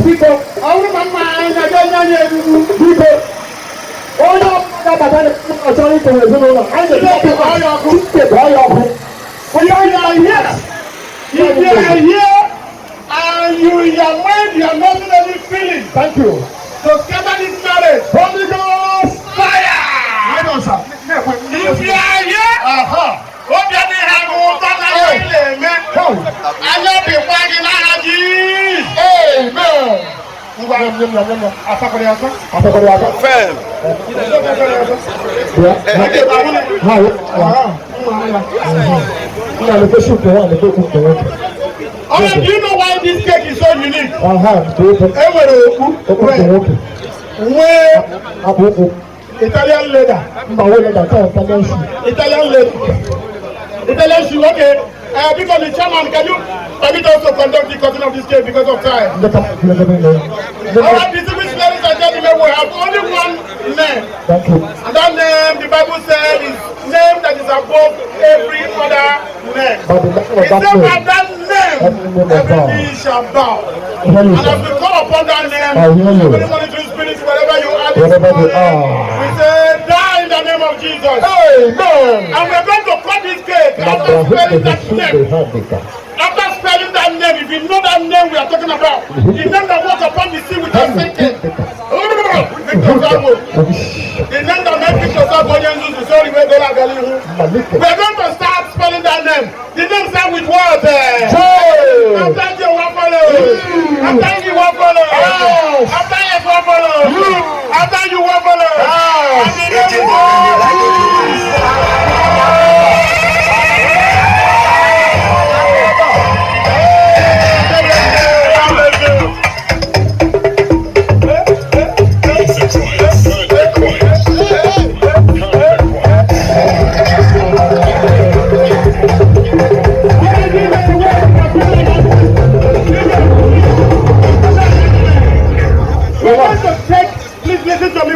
People, I want my mind, I don't know people. All of that are trying to resume. I just want to buy your book. We are here. If you are here and you in your mind, you are not really feeling. Thank you. So scatter this marriage. Holy Ghost fire. I know, sir. If you are here, what do you have on that? I know people Amen. Do you know why this cake is so unique? Italian leather. Italian shoe, okay. Because the chairman, can you permit us to conduct the cutting of this cake because of time? Alright, distinguished ladies and gentlemen, we have only one name. And that name, the Bible says, is name that is above every other name. It's said by that name, every knee shall bow. And as we call upon that name, every monitoring spirit, wherever you are this morning, we say, die in the name of Jesus. Amen. And we're going to cut this cake after spelling that name. After spelling that name, if you know that name we are talking about, the name that walks upon the sea without sinking. The name that makes Victor Sabonian use the story where God are we're going to start spelling that name. The name starts with what? After you waffle. After you waffle. After you waffle. After you waffle.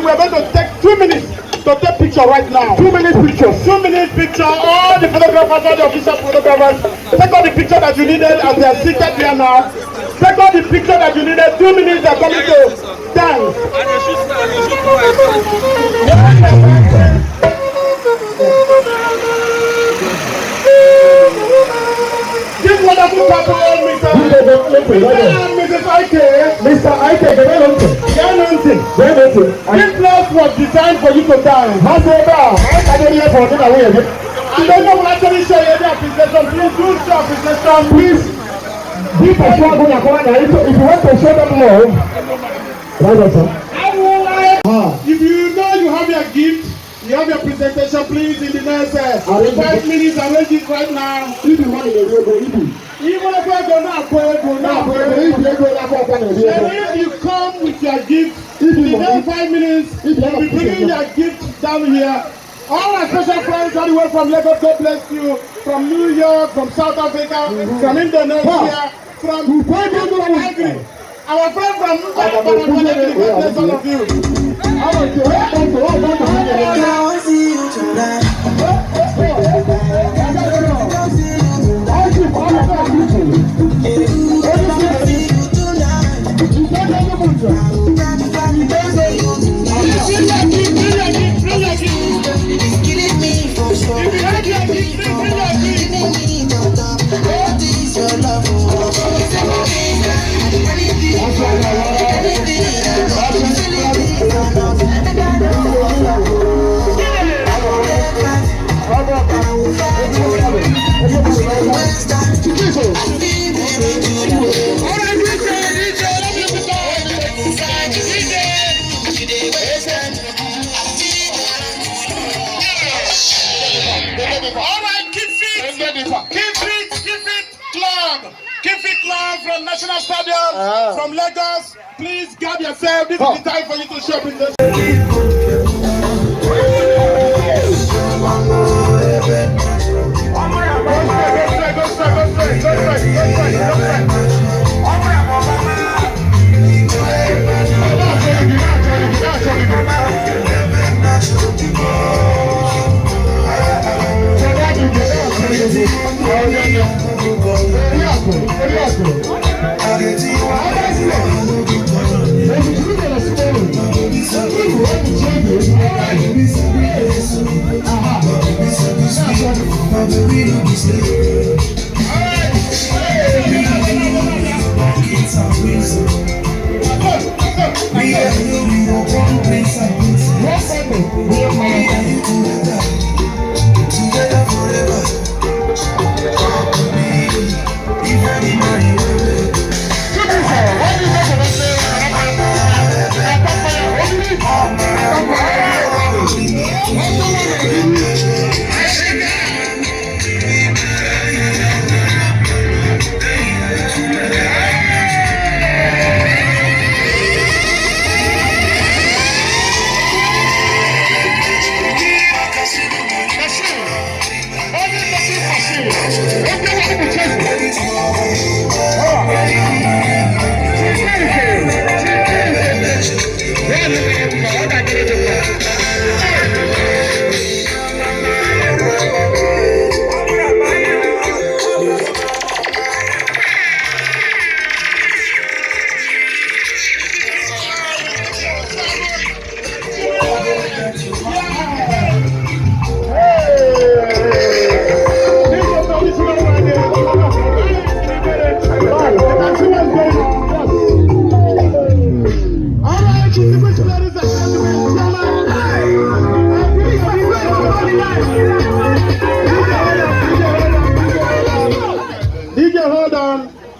We're going to take 2 minutes to take picture right now. 2 minutes picture. 2 minutes picture. All the photographers, all the official photographers, take all the picture that you needed as they are seated here now. Take all the picture that you needed. 2 minutes are coming to dance. This wonderful couple, Mrs. Ike. Mr. Ike, this place was designed for you to dance. I don't know what actually show you the appreciation. Please do show appreciation. Please be persuaded if you want to show them love. If you know you have your gift, you have your presentation, please in the next 5 minutes, arrange it right now. Even if you come with your gift, in the next 5 minutes, you'll be bringing your gift down here. All our special friends all the way from Lagos, God bless you, from New York, from South Africa, from Indonesia, from Hungary. Our friend from God bless all of you. From National Stadium, from Lagos, please guard yourself. This is the time for you to show up in the Obrigado.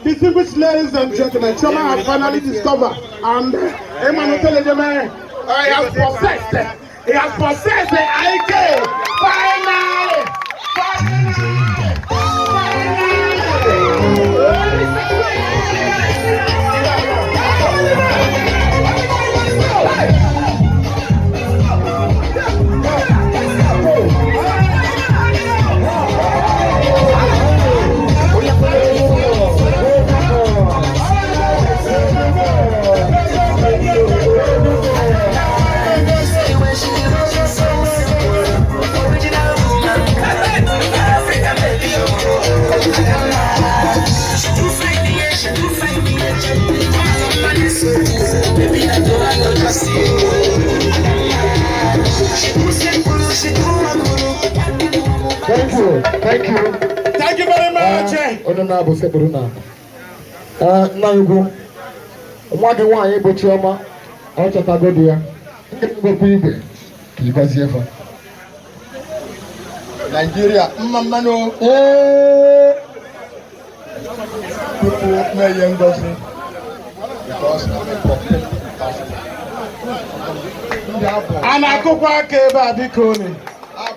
Distinguished ladies and gentlemen, Choma has finally discovered and Emmanuel Telegeme he has possessed the IK finally. Thank you very much. Honorable Sebruna. Nangu. Mwadi wa yebo Chioma. Acha tagodia. Igwe Mkpume. Nigeria, Mamano. People may young gossip because I'm a prophet. And I go back about the corner. I'm